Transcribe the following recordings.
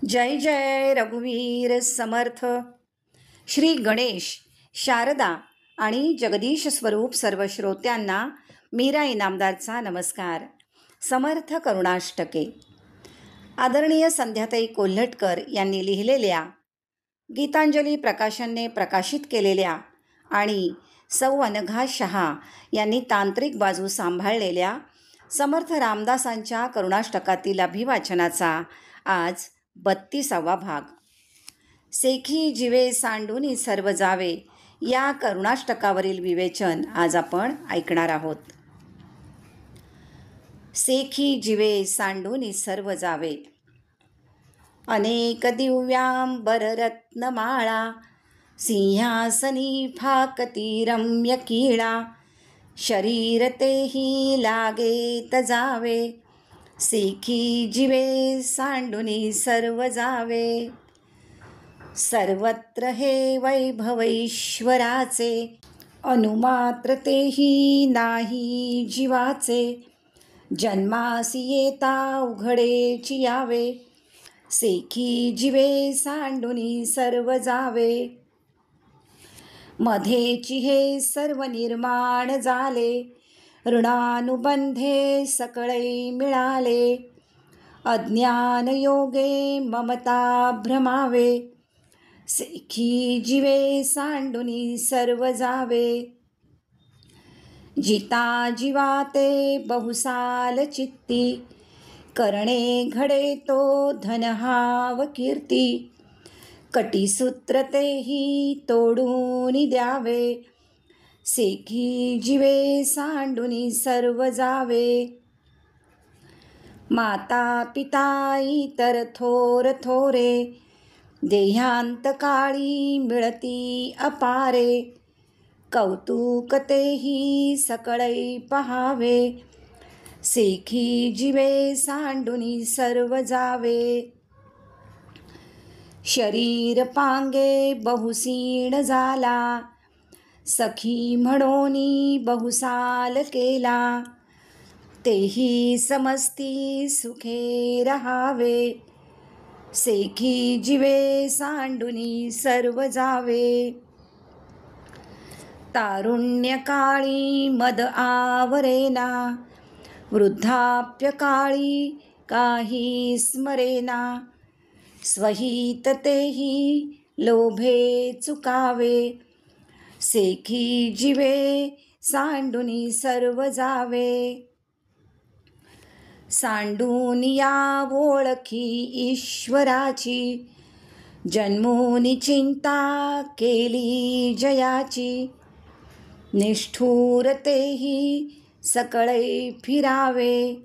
जय जय रघुवीर समर्थ. श्री गणेश, शारदा आणि जगदीश स्वरूप सर्व श्रोत्यांना मीरा इनामदारचा नमस्कार. समर्थ करुणाष्टके. आदरणीय संध्याताई कोल्हटकर यांनी लिहिलेल्या, गीतांजली प्रकाशनने प्रकाशित केलेल्या आणि सौ अनघा शहा यांनी तांत्रिक बाजू सांभाळलेल्या समर्थ रामदासांच्या करुणाष्टकातील अभिवाचनाचा आज 32वा भाग. सेखी जिवे सांडूनी सर्व जावे या करुणाष्टकावरील विवेचन आज आपण ऐकणार आहोत. सेखी जिवे सांडूनी सर्व जावे. अनेक दिव्यांबर रत्नमाळा सिंहासनी फाकती रम्य कीळा. शरीर तेही लागे तजावे सेखी जिवे सांडूनी सर्व जावे. सर्वत्र हे वैभव ईश्वराचे अनुमात्र तेही नाही जीवाचे. जन्मासी येता उघडेची यावे सेखी जिवे सांडूनी सर्व जावे. मध्येची हे सर्व निर्माण झाले ऋणानुबंधे सकळे मिळाले. अज्ञान योगे ममता भ्रमावे सेखी जिवे सांडूनी सर्व जावे. जिता जीवा ते बहुसाल चित्ती करणे घडे तो धनहाव कीर्ती. कटीसूत्र तेही तोडून द्यावे सेखी जिवे सांडूनी सर्व जावे. माता पिता इतर थोर थोरे देहांत काळी मिळती अपारे. कौतुक तेही सकळै पहावे सेखी जिवे सांडूनी सर्व जावे. शरीर पांगे बहुसीण झाला सखी म्हणोनी बहुसाल केला. तेही समस्ती सुखे रहावे सेखी जिवे सांडूनी सर्व जावे. तारुण्य काळी मद आवरेना वृद्धाप्य काळी काही स्मरेना. स्वहित तेही लोभे चुकावे सेखी जिवे सांडूनी सर्व जावे. सांडून या ओळखी ईश्वराची जन्मूनी चिंता केली जयाची. निष्ठुर तेही सकळे फिरावे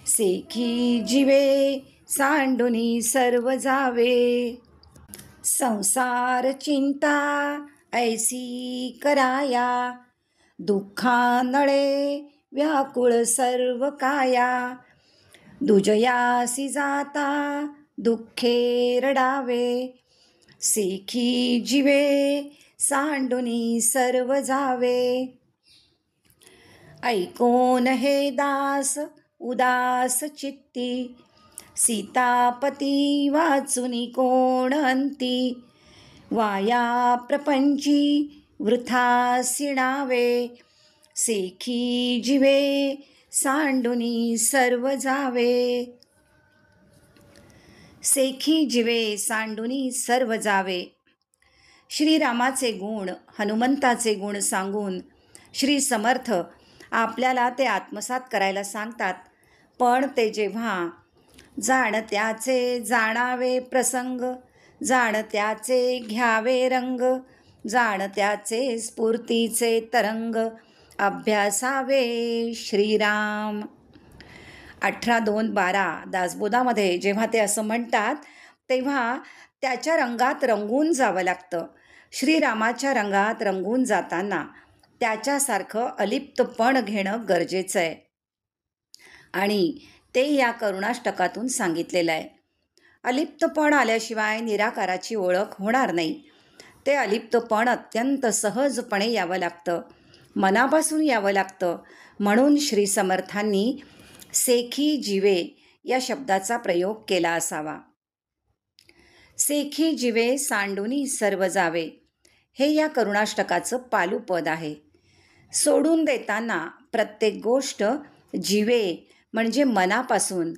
सेखी जिवे सांडूनी सर्व जावे. संसार चिंता ऐसी कराया दुःखा नळे व्याकुळ सर्व काया. दुजयासी जाता दुःखे रडावे सेखी जिवे सांडूनी सर्व जावे. ऐकोन हे दास उदास चित्ती सीतापती वाचुनी कोण अंती. वाया प्रपंची वृथा सिणावे सेखी जिवे सांडूनी सर्व जावे. सेखी जिवे सांडूनी सर्व जावे. श्रीरामाचे गुण, हनुमंताचे गुण सांगून श्री समर्थ आपल्याला ते आत्मसात करायला सांगतात. पण ते जेव्हा जाणत्याचे जाणावे प्रसंग जाणत्याचे घ्यावे रंग जाणत्याचे स्फूर्तीचे तरंग अभ्यासावे श्रीराम. 18:2:12 दासबोधामध्ये जेव्हा ते असं म्हणतात तेव्हा त्याच्या रंगात रंगून जावं लागतं. श्रीरामाच्या रंगात रंगून जाताना त्याच्यासारखं अलिप्तपण घेणं गरजेचं आहे आणि ते या करुणाष्टकातून सांगितलेलं आहे. अलिप्तपण आल्याशिवाय निराकाराची ओळख होणार नाही. ते अलिप्तपण अत्यंत सहजपणे यावं लागतं, मनापासून यावं लागतं. म्हणून श्री समर्थांनी सेखी जिवे या शब्दाचा प्रयोग केला असावा. सेखी जिवे सांडूनी सर्व जावे, हे या करुणाष्टकाचं पालुपद आहे. सोडून देताना प्रत्येक गोष्ट जिवे म्हणजे मनापासून,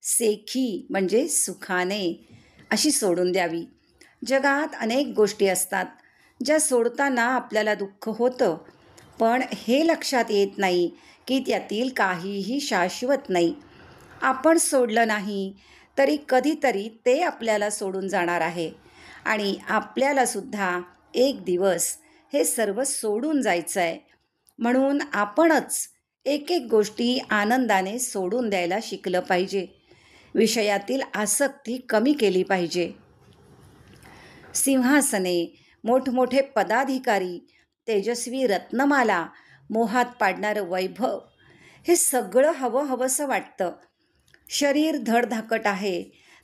सेखी म्हणजे सुखाने अशी सोडून द्यावी. जगात अनेक गोष्टी असतात ज्या सोडताना आपल्याला दुःख होतं, पण हे लक्षात येत नाही की त्यातील काहीही शाश्वत नाही. आपण सोडलं नाही तरी कधीतरी ते आपल्याला सोडून जाणार आहे आणि आपल्यालासुद्धा एक दिवस हे सर्व सोडून जायचं आहे. म्हणून आपणच एक एक गोष्टी आनंदाने सोडून द्यायला शिकलं पाहिजे. विषयातील आसक्ती कमी केली पाहिजे. सिंहासने, मोठमोठे पदाधिकारी, तेजस्वी रत्नमाला, मोहात पाडणारं वैभव, हे सगळं हवं हवंसं वाटतं. शरीर धडधाकट आहे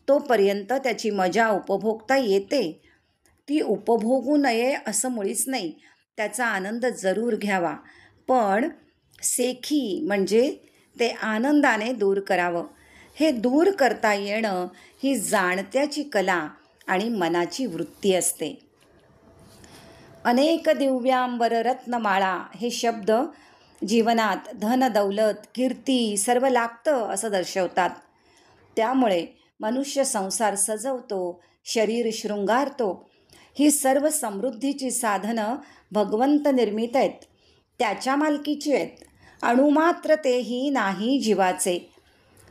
तोपर्यंत त्याची मजा उपभोगता येते. ती उपभोगू नये असं मुळीच नाही, त्याचा आनंद जरूर घ्यावा. पण सेखी म्हणजे ते आनंदाने दूर करावं. हे दूर करता येणं ही जाणत्याची कला आणि मनाची वृत्ती असते. अनेक दिव्यांबर रत्नमाळा हे शब्द जीवनात धन दौलत कीर्ती सर्व लागतं असं दर्शवतात. त्यामुळे मनुष्य संसार सजवतो, शरीर शृंगारतो. ही सर्व समृद्धीची साधनं भगवंत निर्मित आहेत, त्याच्या मालकीची आहेत. अणुमात्र तेही नाही जीवाचे.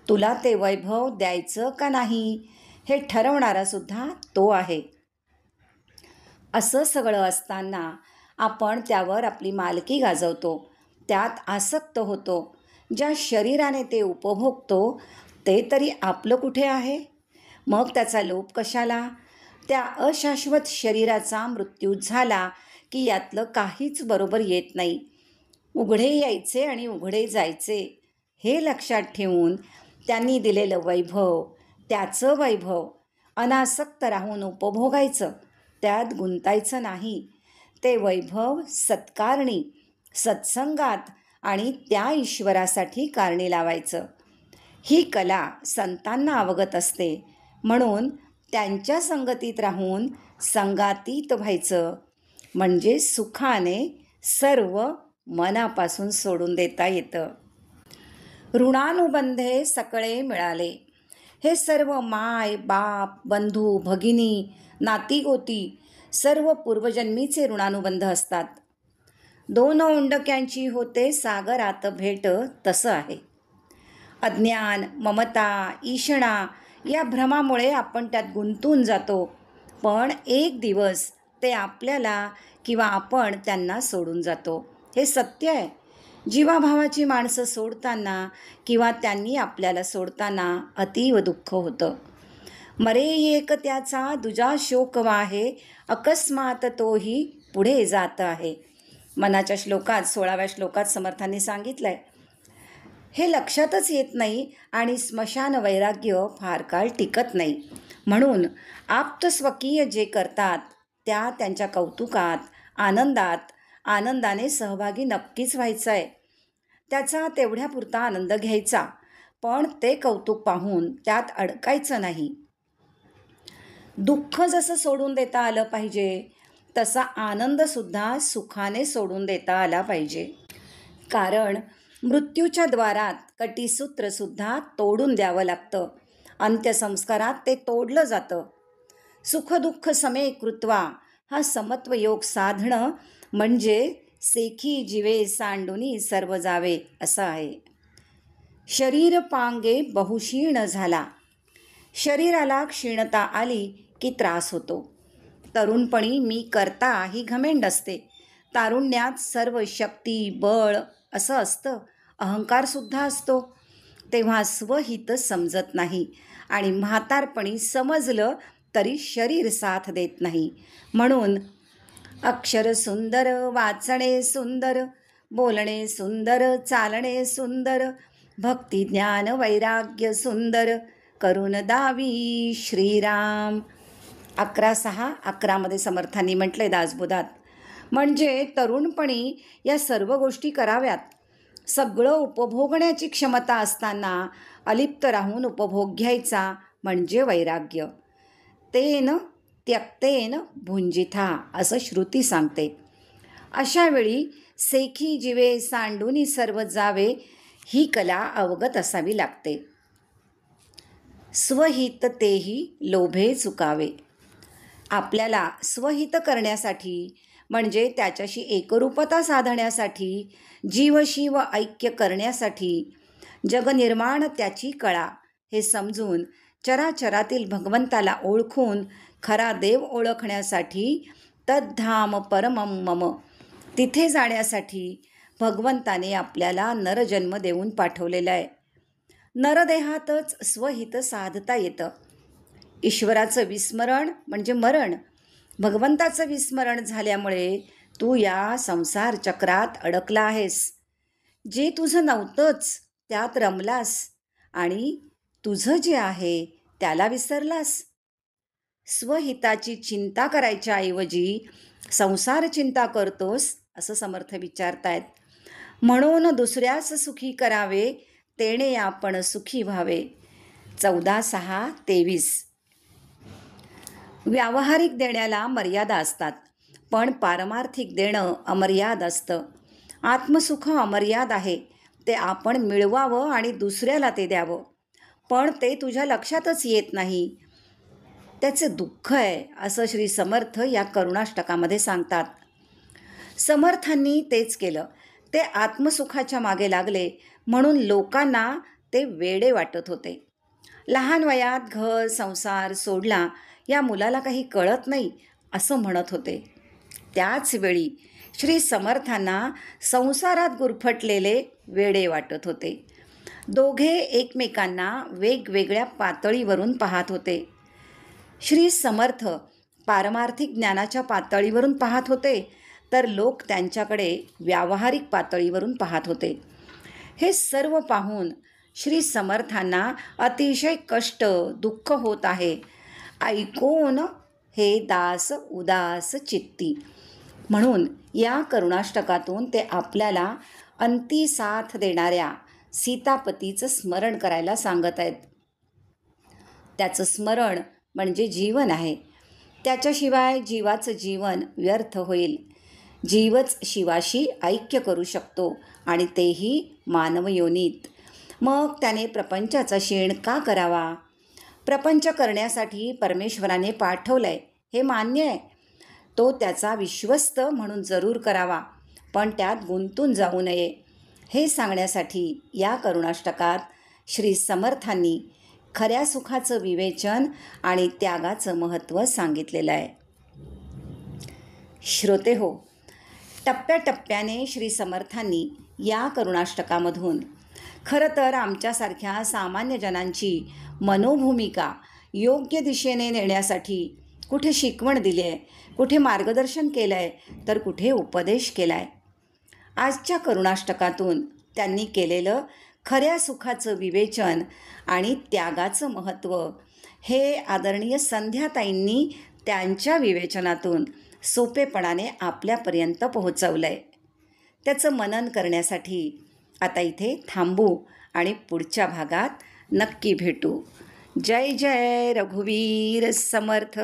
तुला ते वैभव द्यायचं का नाही हे ठरवणारा सुद्धा तो आहे. असं सगळं असताना आपण त्यावर आपली मालकी गाजवतो, त्यात आसक्त होतो. ज्या शरीराने ते उपभोगतो ते तरी आपलं कुठे आहे? मग त्याचा लोभ कशाला? त्या अशाश्वत शरीराचा मृत्यू झाला की यातलं काहीच बरोबर येत नाही. उघडे यायचे आणि उघडे जायचे हे लक्षात ठेवून त्यांनी दिलेलं वैभव, त्याचं वैभव अनासक्त राहून उपभोगायचं, त्यात गुंतायचं नाही. ते वैभव सत्कारणी, सत्संगात आणि त्या ईश्वरासाठी कारणी लावायचं. ही कला संतांना अवगत असते, म्हणून त्यांच्या संगतीत राहून संगातीत व्हायचं, म्हणजे सुखाने सर्व मनापासून सोडून देता येतं. ऋणानुबंधे सकळे मिळाले. हे सर्व माय बाप बंधू भगिनी नातीगोती सर्व पूर्वजन्मीचे ऋणानुबंध असतात. दोन ओंडक्यांची होते सागरात भेट तसं आहे. अज्ञान, ममता, ईषणा या भ्रमामुळे आपण त्यात गुंतून जातो, पण एक दिवस ते आपल्याला किंवा आपण त्यांना सोडून जातो. हे सत्य आहे. जीवाभावाची माणसं सोडताना किंवा त्यांनी आपल्याला सोडताना अतीव दुःख होतं. मरे एक त्याचा दुजा शोक वाहे, अकस्मात तोही पुढे जात आहे. मनाच्या श्लोकात 16व्या श्लोकात समर्थांनी सांगितलं आहे. हे लक्षातच येत नाही आणि स्मशान वैराग्य फार काळ टिकत नाही. म्हणून आप्तस्वकीय जे करतात त्या त्यांच्या कौतुकात, आनंदात, आनंदाने सहभागी नक्कीच व्हायचं आहे. त्याचा तेवढ्यापुरता आनंद घ्यायचा, पण ते कौतुक पाहून त्यात अडकायचं नाही. दुःख जसं सोडून देता आलं पाहिजे, तसा आनंदसुद्धा सुखाने सोडून देता आला पाहिजे. कारण मृत्यूच्या द्वारात कटीसूत्रसुद्धा तोडून द्यावं लागतं. अंत्यसंस्कारात ते तोडलं जातं. सुखदुःख समे कृत्वा हा समत्व योग साधणं म्हणजे सेखी जिवे सांडूनी सर्व जावे असं आहे. शरीर पांगे बहुक्षीण झाला. शरीराला क्षीणता आली की त्रास होतो. तरुणपणी मी करता ही घमेंड असते. तारुण्यात सर्व शक्ती बळ असं असतं, अहंकारसुद्धा असतो. तेव्हा स्वहित समजत नाही आणि म्हातारपणी समजलं तरी शरीर साथ देत नाही. म्हणून अक्षर सुंदर, वाचणे सुंदर, बोलणे सुंदर, चालणे सुंदर, भक्ती ज्ञान वैराग्य सुंदर, करून दावी श्रीराम. 11:6 11 समर्थांनी म्हटले दासबोधात. म्हणजे तरुणपणी या सर्व गोष्टी कराव्यात. सगळं उपभोगण्याची क्षमता असताना अलिप्त राहून उपभोग घ्यायचा म्हणजे वैराग्य. भक्तेन त्यक्तेन भुंजिथा असं श्रुती सांगते. अशा वेळी सेखी जीवे सांडूनी सर्व जावे ही कला अवगत असावी लागते. स्वहित तेही लोभे चुकावे. आपल्याला स्वहित करण्यासाठी म्हणजे त्याच्याशी एकरूपता साधण्यासाठी, जीवशिव ऐक्य करण्यासाठी, जगनिर्माण त्याची कळा हे समजून चराचरातील भगवंताला ओळखून खरा देव ओळखण्यासाठी तद्धाम परमम मम तिथे जाण्यासाठी भगवंताने आपल्याला नरजन्म देऊन पाठवलेला आहे. नरदेहातच स्वहित साधता येतं. ईश्वराचं विस्मरण म्हणजे मरण. भगवंताचं विस्मरण झाल्यामुळे तू या संसार चक्रात अडकला आहेस. जे तुझं नव्हतंच त्यात रमलास आणि तुझं जे आहे त्याला विसरलास. स्वहिताची चिंता करायच्या ऐवजी संसार चिंता करतोस असं समर्थ विचारतायत. म्हणून दुसऱ्यास सुखी करावे तेणे आपण सुखी व्हावे. 14:6-23. व्यावहारिक देण्याला मर्यादा असतात, पण पारमार्थिक देणं अमर्याद असतं. आत्मसुख अमर्याद आहे. ते आपण मिळवावं आणि दुसऱ्याला ते द्यावं, पण ते तुझ्या लक्षातच येत नाही. त्याचे दुःख आहे असं श्री समर्थ या करुणाष्टकामध्ये सांगतात. समर्थांनी तेच केलं. ते आत्मसुखाच्या मागे लागले म्हणून लोकांना ते वेडे वाटत होते. लहान वयात घर संसार सोडला, या मुलाला काही कळत नाही असं म्हणत होते. त्याच वेळी श्री समर्थांना संसारात गुरफटलेले वेडे वाटत होते. दोघे एकमेकांना वेगवेगळ्या पातळीवरून पाहत होते. श्री समर्थ पारमार्थिक ज्ञानाच्या पातळीवरून पाहत होते, तर लोक त्यांच्याकडे व्यावहारिक पातळीवरून पाहत होते. हे सर्व पाहून श्री समर्थांना अतिशय कष्ट दुःख होत आहे. ऐकून हे दास उदास चित्ती. म्हणून या करुणाष्टकातून ते आपल्याला अंती साथ देणाऱ्या सीतापतीचं स्मरण करायला सांगत आहेत. त्याचं स्मरण म्हणजे जीवन आहे. त्याच्याशिवाय जीवाचं जीवन व्यर्थ होईल. जीवच शिवाशी ऐक्य करू शकतो आणि तेही मानव योनीत. मग त्याने प्रपंचाचा शीण का करावा? प्रपंच करण्यासाठी परमेश्वराने पाठवलंय हे मान्य आहे. तो त्याचा विश्वस्त म्हणून जरूर करावा, पण त्यात गुंतून जाऊ नये हे सांगण्यासाठी या करुणाष्टकात श्री समर्थांनी खऱ्या सुखाचं विवेचन आणि त्यागाचं महत्त्व सांगितलेलं आहे. श्रोतेहो, टप्प्याटप्प्याने श्री समर्थांनी या करुणाष्टकामधून खरं तर आमच्यासारख्या सामान्य जनांची मनोभूमिका योग्य दिशेने नेण्यासाठी कुठे शिकवण दिली आहे, कुठे मार्गदर्शन केलं आहे, तर कुठे उपदेश केला आहे. आजच्या करुणाष्टकातून त्यांनी केलेलं खऱ्या सुखाचं विवेचन आणि त्यागाचं महत्त्व हे आदरणीय संध्याताईंनी त्यांच्या विवेचनातून सोपेपणाने आपल्यापर्यंत पोहोचवलं आहे. त्याचं मनन करण्यासाठी आता इथे थांबू आणि पुढच्या भागात नक्की भेटू. जय जय रघुवीर समर्थ.